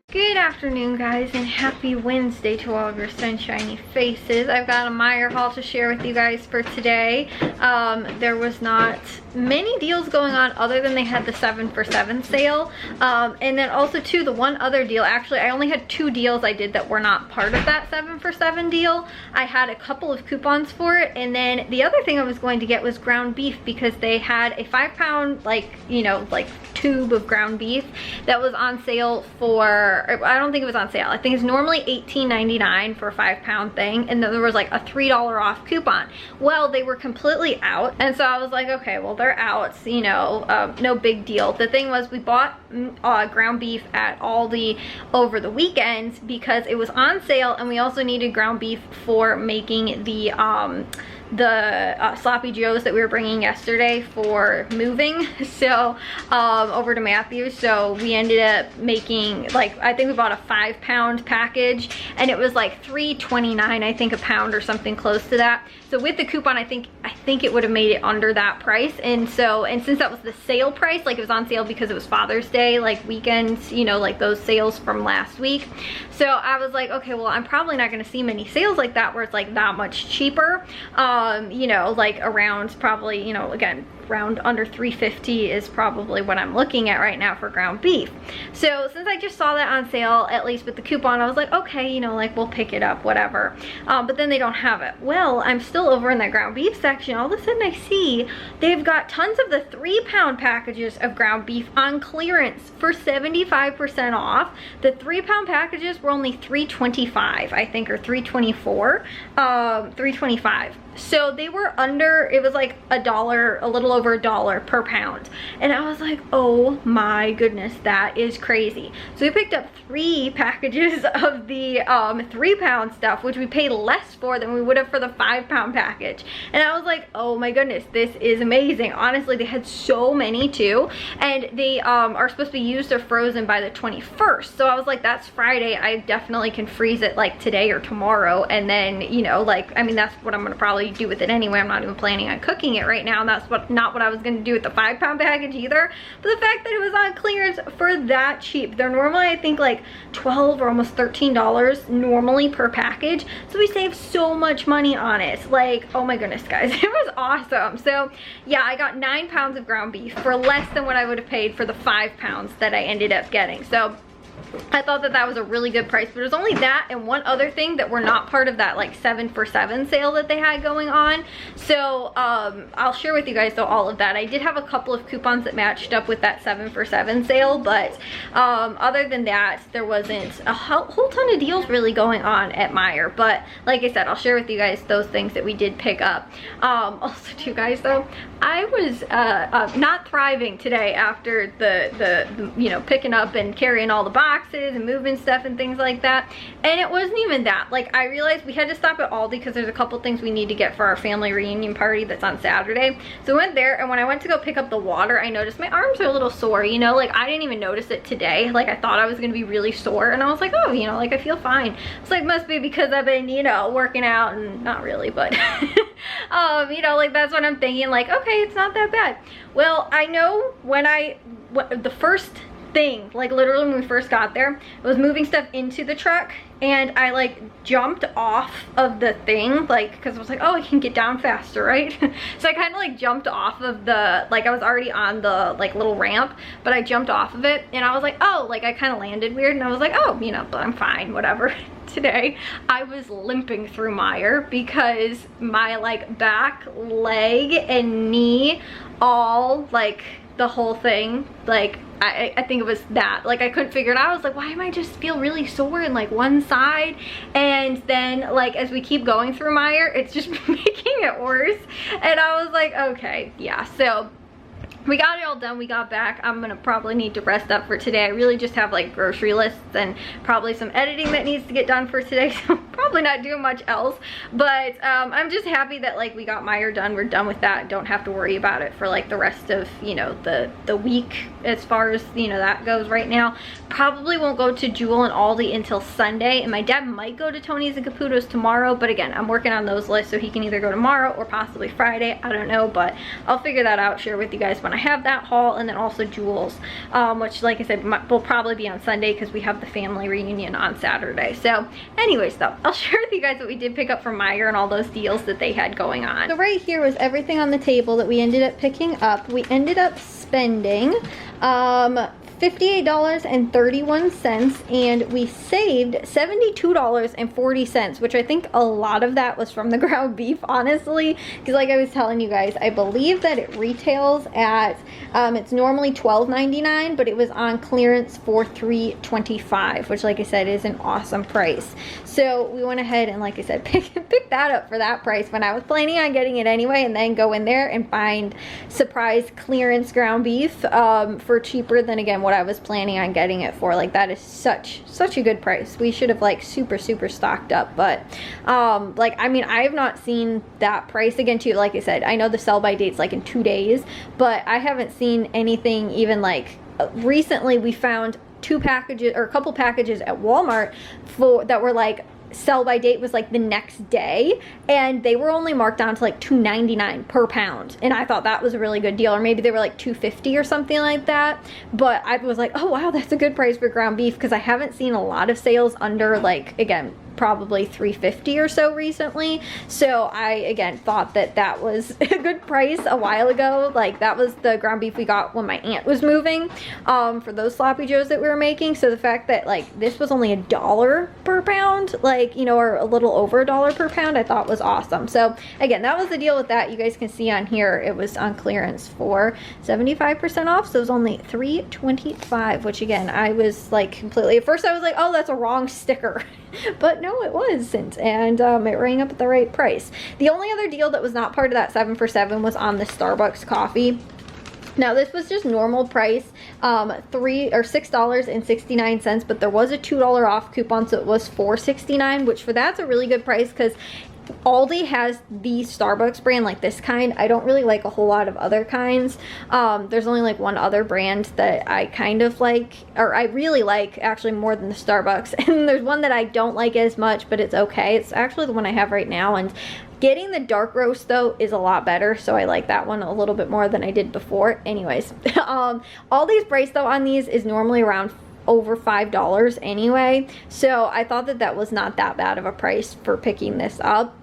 Good afternoon, guys, and happy Wednesday to all of your sunshiny faces. I've got a Meijer haul to share with you guys for today. There was not many deals going on other than they had the 7 for 7 sale. And then also too, the one other deal, actually I only had 2 deals I did that were not part of that 7 for 7 deal. I had a couple of coupons for it, and then the other thing I was going to get was ground beef because they had a 5-pound tube of ground beef that was on sale for, I don't think it was on sale, I think it's normally $18.99 for a 5-pound thing, and then there was like a $3 off coupon. Well, they were completely out, and so I was like, okay, well, they're out, you know, no big deal. The thing was, we bought ground beef at Aldi over the weekend because it was on sale, and we also needed ground beef for making the sloppy joes that we were bringing yesterday for moving over to Matthews. So we ended up making, like, I think we bought a 5-pound package, and it was like $3.29 I think a pound or something close to that. So with the coupon, I think it would have made it under that price. And since that was the sale price, like it was on sale because it was Father's Day, like weekends, you know, like those sales from last week. So I was like, okay, well, I'm probably not going to see many sales like that where it's like that much cheaper. You know, like around probably, you know, again, around under $3.50 is probably what I'm looking at right now for ground beef. So since I just saw that on sale, at least with the coupon, I was like, okay, you know, like we'll pick it up, whatever. But then they don't have it. Well, I'm still over in that ground beef section. All of a sudden I see they've got tons of the 3-pound packages of ground beef on clearance for 75% off. The 3-pound packages were only $3.25, I think, or $3.24, $3.25. So they were under, it was like $1, a little over $1 per pound. And I was like, oh my goodness, that is crazy. So we picked up 3 packages of the 3-pound stuff, which we paid less for than we would have for the 5-pound package. And I was like, oh my goodness, this is amazing. Honestly, they had so many too. And they are supposed to be used or frozen by the 21st. So I was like, that's Friday. I definitely can freeze it like today or tomorrow. And then, you know, like, I mean, that's what I'm gonna probably do with it anyway. I'm not even planning on cooking it right now, and that's not what I was going to do with the 5-pound package either. But the fact that it was on clearance for that cheap, they're normally I think like $12 or almost $13 normally per package, so we saved so much money on it. Like, oh my goodness, guys, it was awesome. So yeah, I got 9 pounds of ground beef for less than what I would have paid for the 5 pounds that I ended up getting. So I thought that that was a really good price, but it was only that and one other thing that were not part of that like 7 for 7 sale that they had going on. So I'll share with you guys though all of that. I did have a couple of coupons that matched up with that 7 for 7 sale, but other than that, there wasn't a whole ton of deals really going on at Meijer. But like I said, I'll share with you guys those things that we did pick up. Also too, guys, though, I was not thriving today after the you know, picking up and carrying all the boxes and moving stuff and things like that. And it wasn't even that. Like, I realized we had to stop at Aldi because there's a couple things we need to get for our family reunion party that's on Saturday. So we went there, and when I went to go pick up the water, I noticed my arms are a little sore, you know, like I didn't even notice it today. Like, I thought I was gonna be really sore, and I was like, oh, you know, like I feel fine. It's like, must be because I've been, you know, working out, and not really, but you know, like that's what I'm thinking, like, okay, it's not that bad. Well, I know when the first thing, like literally when we first got there, I was moving stuff into the truck, and I like jumped off of the thing, like, because I was like, oh, I can get down faster, right? So I kind of like jumped off of the, like I was already on the like little ramp, but I jumped off of it, and I was like, oh, like I kind of landed weird, and I was like, oh, you know, but I'm fine, whatever. Today I was limping through Meijer because my like back, leg, and knee, all like the whole thing, like I think it was that, like I couldn't figure it out. I was like, why am I just feel really sore in like one side? And then like as we keep going through Meijer, it's just making it worse. And I was like, okay, yeah. So we got it all done. We got back. I'm gonna probably need to rest up for today. I really just have like grocery lists and probably some editing that needs to get done for today. So I'm probably not doing much else, but I'm just happy that like we got Meijer done. We're done with that. Don't have to worry about it for like the rest of, you know, the week as far as, you know, that goes right now. Probably won't go to Jewel and Aldi until Sunday, and my dad might go to Tony's and Caputo's tomorrow, but again, I'm working on those lists, so he can either go tomorrow or possibly Friday. I don't know, but I'll figure that out, share with you guys when I have that haul. And then also Jewel's, which like I said will probably be on Sunday because we have the family reunion on Saturday. So anyways though, I'll share with you guys what we did pick up from Meijer and all those deals that they had going on. So right here was everything on the table that we ended up picking up. We ended up spending $58.31, and we saved $72.40, which I think a lot of that was from the ground beef, honestly, because like I was telling you guys, I believe that it retails at it's normally $12.99, but it was on clearance for $3.25, which like I said is an awesome price. So we went ahead and like I said pick that up for that price when I was planning on getting it anyway, and then go in there and find surprise clearance ground beef for cheaper than again what I was planning on getting it for. Like that is such a good price. We should have like super stocked up, but like I mean I have not seen that price again too. Like I said, I know the sell by date's like in 2 days, but I haven't seen anything even like recently. We found 2 packages or a couple packages at Walmart that were like sell by date was like the next day, and they were only marked down to like $2.99 per pound, and I thought that was a really good deal. Or maybe they were like $2.50 or something like that, but I was like, oh wow, that's a good price for ground beef, because I haven't seen a lot of sales under like, again, probably $3.50 or so recently. So I again thought that that was a good price a while ago. Like that was the ground beef we got when my aunt was moving for those sloppy joes that we were making. So the fact that like this was only $1 per pound, like, you know, or a little over $1 per pound, I thought was awesome. So again, that was the deal with that. You guys can see on here it was on clearance for 75% off, so it was only $3.25, which again I was like completely, at first I was like, oh, that's a wrong sticker. But no, it wasn't, and it rang up at the right price. The only other deal that was not part of that 7 for 7 was on the Starbucks coffee. Now this was just normal price, $6.69, but there was a $2 off coupon, so it was $4.69, which for that's a really good price, because Aldi has the Starbucks brand, like this kind. I don't really like a whole lot of other kinds. There's only like one other brand that I kind of like, or I really like actually more than the Starbucks, and there's one that I don't like as much, but it's okay. It's actually the one I have right now, and getting the dark roast though is a lot better, so I like that one a little bit more than I did before. Anyways, Aldi's price though on these is normally around over $5 anyway, so I thought that that was not that bad of a price for picking this up,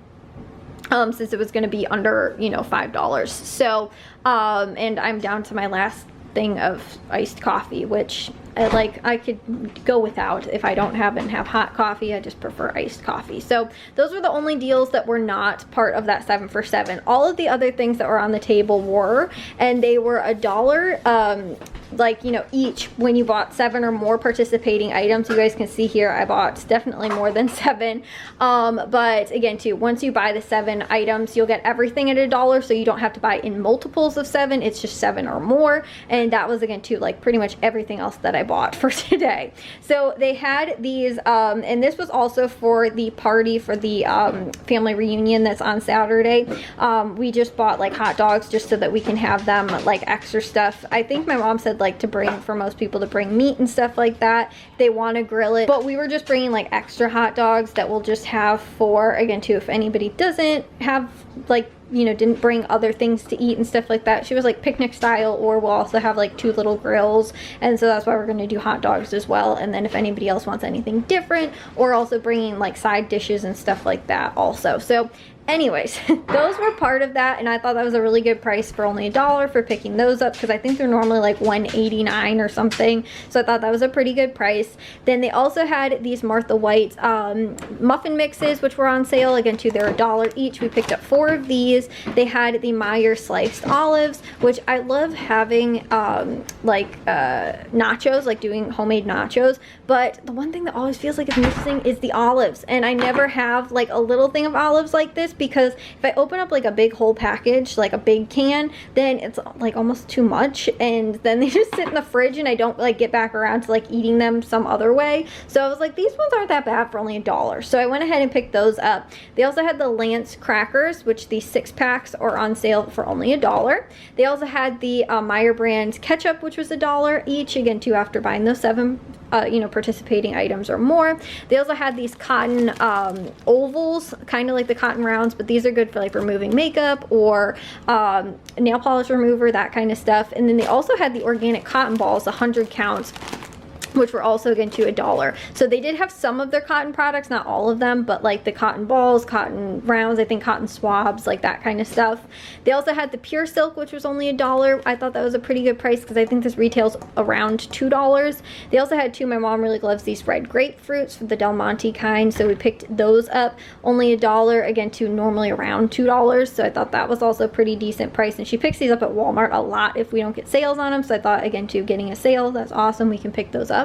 since it was going to be under, you know, $5. So and I'm down to my last thing of iced coffee, which I could go without if I don't have hot coffee. I just prefer iced coffee. So those were the only deals that were not part of that 7 for 7. All of the other things that were on the table were, and they were $1, like, you know, each when you bought 7 or more participating items. You guys can see here I bought definitely more than 7, but again too, once you buy the 7 items, you'll get everything at $1, so you don't have to buy in multiples of 7. It's just 7 or more, and that was again too like pretty much everything else that I bought for today. So they had these, and this was also for the party for the family reunion that's on Saturday. We just bought like hot dogs just so that we can have them like extra stuff. I think my mom said like to bring, for most people, to bring meat and stuff like that. They want to grill it, but we were just bringing like extra hot dogs that we'll just have for, again too, if anybody doesn't have, like, you know, didn't bring other things to eat and stuff like that. She was like picnic style, or we'll also have like 2 little grills, and so that's why we're going to do hot dogs as well. And then if anybody else wants anything different, or also bringing like side dishes and stuff like that also. So anyways, those were part of that, and I thought that was a really good price for only $1 for picking those up, because I think they're normally like $1.89 or something, so I thought that was a pretty good price. Then they also had these Martha White muffin mixes, which were on sale again too. They're $1 each. We picked up 4 of these. They had the Meijer sliced olives, which I love having nachos, like doing homemade nachos, but the one thing that always feels like it's missing is the olives, and I never have like a little thing of olives like this, because if I open up like a big whole package, like a big can, then it's like almost too much, and then they just sit in the fridge and I don't like get back around to like eating them some other way. So I was like, these ones aren't that bad for only $1. So I went ahead and picked those up. They also had the Lance crackers, which these 6-packs are on sale for only $1. They also had the Meyer brand ketchup, which was $1 each, again too, after buying those 7 you know, participating items or more. They also had these cotton ovals, kind of like the cotton rounds, but these are good for like removing makeup or nail polish remover, that kind of stuff. And then they also had the organic cotton balls, 100 counts, which were also again to $1. So they did have some of their cotton products, not all of them, but like the cotton balls, cotton rounds, I think cotton swabs, like that kind of stuff. They also had the pure silk, which was only $1. I thought that was a pretty good price because I think this retails around $2. They also had my mom really loves these red grapefruits for the Del Monte kind, so we picked those up, only $1, again to normally around $2. So I thought that was also a pretty decent price, and she picks these up at Walmart a lot if we don't get sales on them. So I thought, again too, getting a sale, that's awesome, we can pick those up.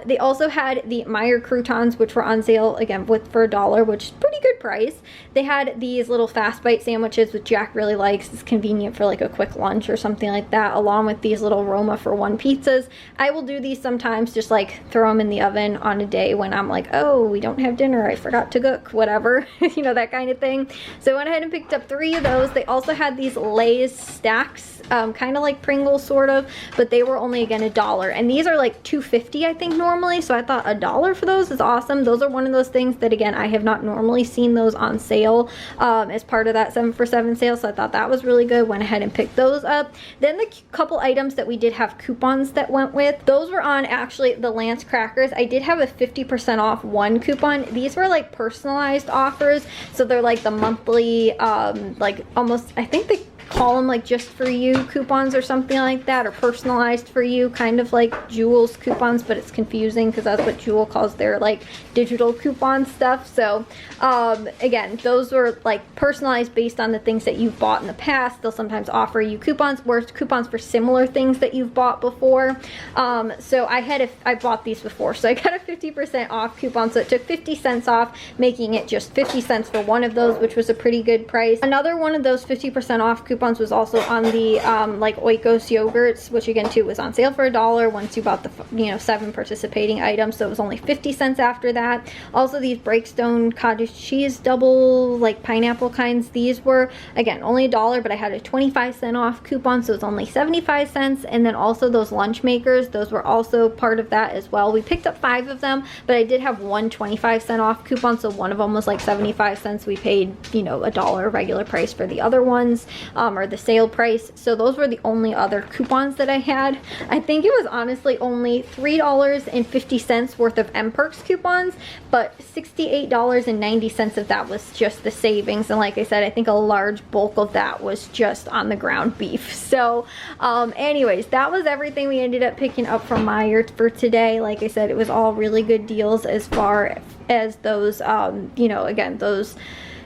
They also had the Meyer croutons, which were on sale again for $1, which is pretty good price. They had these little fast bite sandwiches, which Jack really likes. It's convenient for like a quick lunch or something like that, along with these little Roma for one pizzas. I will do these sometimes, just like throw them in the oven on a day when I'm like, oh, we don't have dinner, I forgot to cook, whatever, you know, that kind of thing. So I went ahead and picked up 3 of those. They also had these Lay's stacks, kind of like Pringles sort of, but they were only again $1, and these are like $2.50 I think normally, so I thought $1 for those is awesome. Those are one of those things that again I have not normally seen those on sale as part of that 7 for 7 sale, so I thought that was really good. Went ahead and picked those up. Then the couple items that we did have coupons that went with, those were on actually the Lance crackers. I did have a 50% off one coupon. These were like personalized offers, so they're like the monthly like almost, I think they call them like just for you coupons or something like that, or personalized for you, kind of like Jewel's coupons, but it's confusing because that's what Jewel calls their like digital coupon stuff. So again, those were like personalized based on the things that you've bought in the past. They'll sometimes offer you coupons for similar things that you've bought before. So I bought these before, so I got a 50% off coupon, so it took 50 cents off, making it just 50 cents for one of those, which was a pretty good price. Another one of those 50% off coupons was also on the like Oikos yogurts, which again too was on sale for $1 once you bought the 7 participating items, so it was only 50 cents after that. Also these Breakstone cottage cheese double like pineapple kinds, these were again only $1, but I had a 25-cent off coupon, so it's only 75 cents. And then also those lunch makers, those were also part of that as well. We picked up 5 of them, but I did have one 25-cent off coupon, so one of them was like 75 cents. We paid $1 regular price for the other ones, or the sale price. So those were the only other coupons that I had. I think it was honestly only $3.50 worth of M-Perks coupons, but $68.90 of that was just the savings. And like I said, I think a large bulk of that was just on the ground beef. So anyways, that was everything we ended up picking up from Meijer for today. Like I said, it was all really good deals as far as those again, those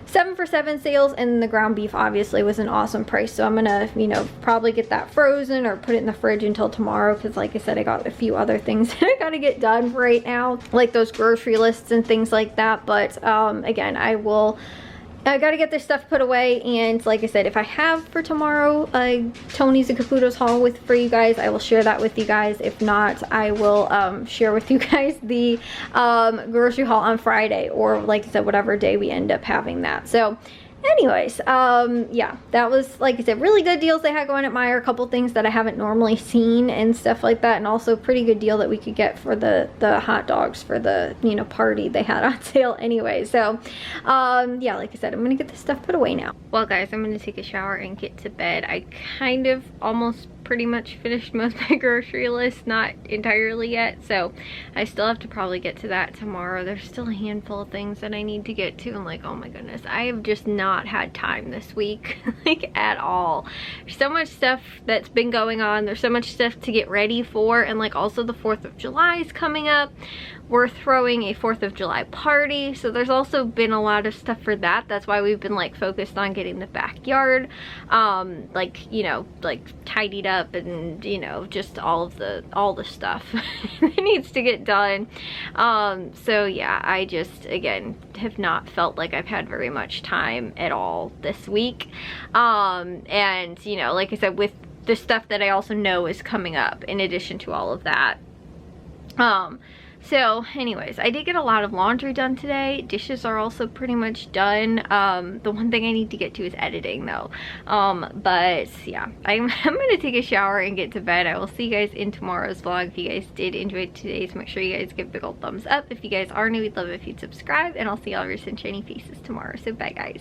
7 for 7 sales, and the ground beef obviously was an awesome price. So I'm gonna probably get that frozen or put it in the fridge until tomorrow, because like I said, I got a few other things that I gotta get done right now, like those grocery lists and things like that. But again, I gotta get this stuff put away, and like I said, if I have for tomorrow Tony's and Caputo's haul for you guys, I will share that with you guys. If not, I will share with you guys the grocery haul on Friday, or like I said, whatever day we end up having that. So anyways, yeah, that was, like I said, really good deals they had going at Meijer. A couple things that I haven't normally seen and stuff like that, and also pretty good deal that we could get for the hot dogs for the party they had on sale anyway. So yeah, like I said, I'm gonna get this stuff put away now. Well guys, I'm gonna take a shower and get to bed. I kind of almost pretty much finished most of my grocery list, not entirely yet, so I still have to probably get to that tomorrow. There's still a handful of things that I need to get to, and like, oh my goodness, I have just not had time this week like at all. There's so much stuff that's been going on, there's so much stuff to get ready for, and like also the 4th of July is coming up. We're throwing a 4th of July party, so there's also been a lot of stuff for that. That's why we've been like focused on getting the backyard like tidied up cleanup and, you know, just all the stuff that needs to get done. So yeah, I just, again, have not felt like I've had very much time at all this week. And, you know, like I said, with the stuff that I also know is coming up in addition to all of that. So anyways, I did get a lot of laundry done today. Dishes are also pretty much done. The one thing I need to get to is editing though. But yeah, I'm gonna take a shower and get to bed. I will see you guys in tomorrow's vlog. If you guys did enjoy today's, make sure you guys give a big old thumbs up. If you guys are new, we'd love it if you'd subscribe, and I'll see all of your sunshiny faces tomorrow. So bye guys.